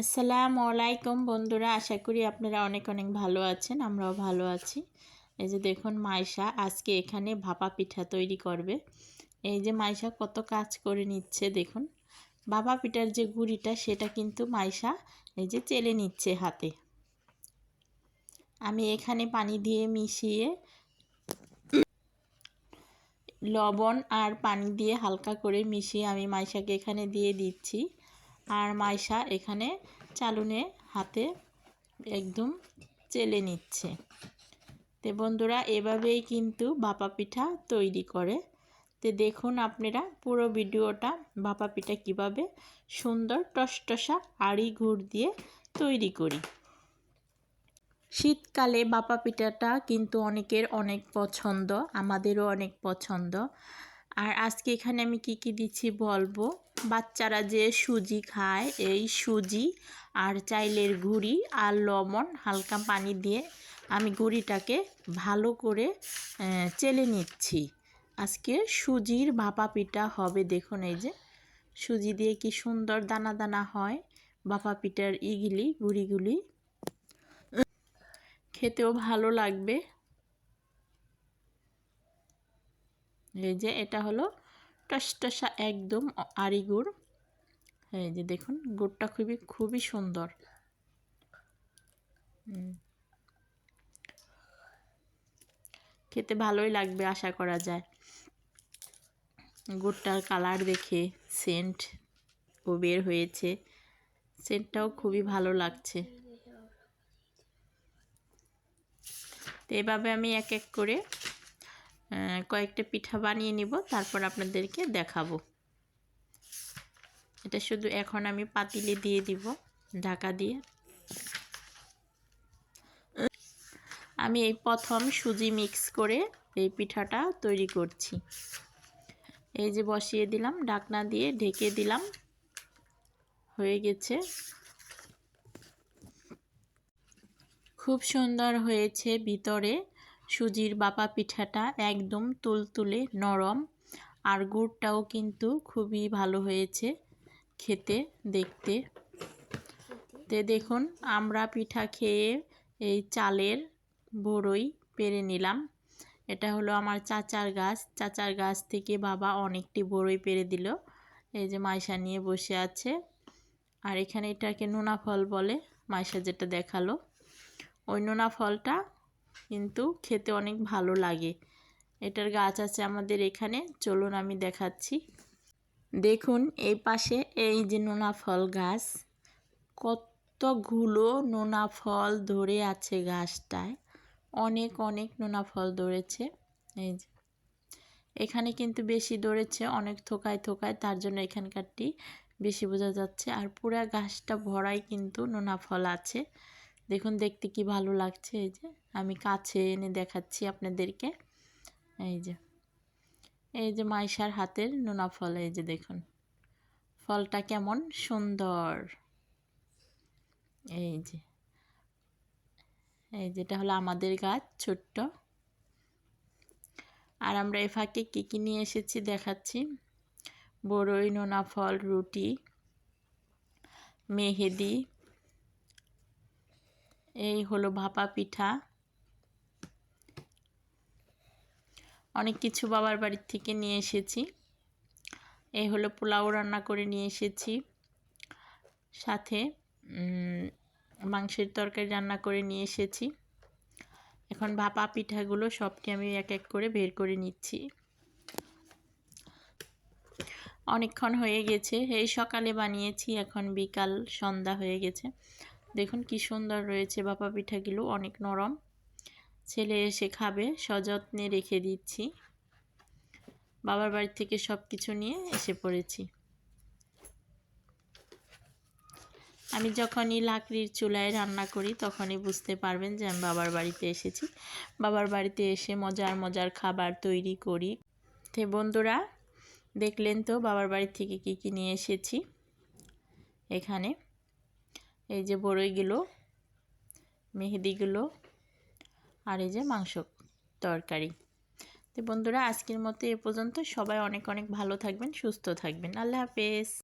আসসালামু আলাইকুম বন্ধুরা, আশা করি আপনারা অনেক অনেক ভালো আছেন। আমরাও ভালো আছি। এই যে দেখুন, মাইশা আজকে এখানে ভাপা পিঠা তৈরি করবে। এই যে মাইশা কত কাজ করে নিচ্ছে দেখুন। ভাপা পিঠার যে গুঁড়িটা সেটা কিন্তু মাইশা এই যে চেলে নিচ্ছে হাতে। আমি এখানে পানি দিয়ে মিশিয়ে লবণ আর পানি দিয়ে হালকা করে মিশিয়ে আমি মাইশাকে এখানে দিয়ে দিচ্ছি। আর মাইশা এখানে চালুনে হাতে একদম চেলে নিচ্ছে। তো বন্ধুরা, এভাবেই কিন্তু ভাপা পিঠা তৈরি করে। তো দেখুন আপনারা পুরো ভিডিওটা, ভাপা পিঠা কীভাবে সুন্দর টসটসা আড়ি গুড় দিয়ে তৈরি করি। শীতকালে ভাপা পিঠাটা কিন্তু অনেকের অনেক পছন্দ, আমাদেরও অনেক পছন্দ। আর আজকে এখানে আমি কি দিচ্ছি বলবো। বাচ্চারা যে সুজি খায়, এই সুজি আর চাইলের গুঁড়ি আর লবণ হালকা পানি দিয়ে আমি গুঁড়িটাকে ভালো করে চেলে নিচ্ছি। আজকে সুজির ভাপা পিঠা হবে। দেখুন এই যে সুজি দিয়ে কি সুন্দর দানা দানা হয় ভাপা পিঠার গুঁড়িগুলি, খেতেও ভালো লাগবে। এই যে এটা হলো টসটসা একদম আড়ি গুড়। এই যে দেখুন গুড়টা খুবই সুন্দর। খেতে ভালোই লাগবে আশা করা যায়। গুড়টার কালার দেখে সেন্ট ও বের হয়েছে, সেন্টটাও খুবই ভালো লাগছে। তো এভাবে আমি এক এক করে কয়েকটা পিঠা বানিয়ে নিব, তারপর আপনাদেরকে দেখাবো। এটা শুধু এখন আমি পাতিলে দিয়ে দিব ঢাকা দিয়ে। আমি এই প্রথম সুজি মিক্স করে এই পিঠাটা তৈরি করছি। এই যে বসিয়ে দিলাম, ঢাকনা দিয়ে ঢেকে দিলাম, হয়ে গেছে। খুব সুন্দর হয়েছে ভিতরে সুজির ভাপা পিঠাটা, একদম তুলতুলে নরম। আর গুড়টাও কিন্তু খুবই ভালো হয়েছে খেতে দেখতে। তে দেখুন, আমরা পিঠা খেয়ে এই চালের বড়ই পেরে নিলাম। এটা হলো আমার চাচার গাছ। চাচার গাছ থেকে বাবা অনেকটি বড়ই পেরে দিল। এই যে মাইশা নিয়ে বসে আছে। আর এখানে এটাকে নোনা ফল বলে, মাইশা যেটা দেখালো। ওই নোনা ফলটা কিন্তু খেতে অনেক ভালো লাগে। এটার গাছ আছে আমাদের এখানে, চলুন আমি দেখাচ্ছি। দেখুন এই পাশে এই যে নোনা ফল গাছ, কতগুলো নোনা ফল ধরে আছে গাছটায়। অনেক অনেক নোনা ফল ধরেছে। এই যে এখানে কিন্তু বেশি ধরেছে, অনেক থোকায় থোকায়, তার জন্য এখানকারটি বেশি বোঝা যাচ্ছে। আর পুরা গাছটা ভরাই কিন্তু নোনা ফল আছে। দেখুন দেখতে কি ভালো লাগছে। এই যে আমি কাছে এনে দেখাচ্ছি আপনাদেরকে। এই যে মাইশার হাতের নোনা ফল, এই যে দেখুন ফলটা কেমন সুন্দর। এই যেটা হলো আমাদের গাছ ছোট্ট। আর আমরা এ ফাঁকে কী নিয়ে এসেছি দেখাচ্ছি। বড়ই, নোনা ফল, রুটি, মেহেদি, এই হলো ভাপা পিঠা, অনেক কিছু বাবার বাড়ির থেকে নিয়ে এসেছি। এই হলো পোলাও রান্না করে নিয়ে এসেছি, সাথে মাংসের তরকারি রান্না করে নিয়ে এসেছি। এখন ভাপা পিঠাগুলো সবটি আমি এক এক করে বের করে নিচ্ছি। অনেকক্ষণ হয়ে গেছে, এই সকালে বানিয়েছি, এখন বিকাল সন্ধ্যা হয়ে গেছে। দেখুন কি সুন্দর রয়েছে ভাপা পিঠাগুলো, অনেক নরম। ছেলে এসে খাবে, সযত্নে রেখে দিচ্ছি। বাবার বাড়ি থেকে সব কিছু নিয়ে এসে পড়েছি। আমি যখনই লাকড়ির চুলায় রান্না করি তখনই বুঝতে পারবেন যে আমি বাবার বাড়িতে এসেছি। বাবার বাড়িতে এসে মজার মজার খাবার তৈরি করি। তো বন্ধুরা দেখলেন তো বাবার বাড়ি থেকে কি নিয়ে এসেছি। এখানে এই যে বড়ইগুলো, মেহেদিগুলো, আর এই যে মাংস তরকারি। তো বন্ধুরা আজকের মতো এ পর্যন্ত। সবাই অনেক অনেক ভালো থাকবেন, সুস্থ থাকবেন। আল্লাহ হাফেজ।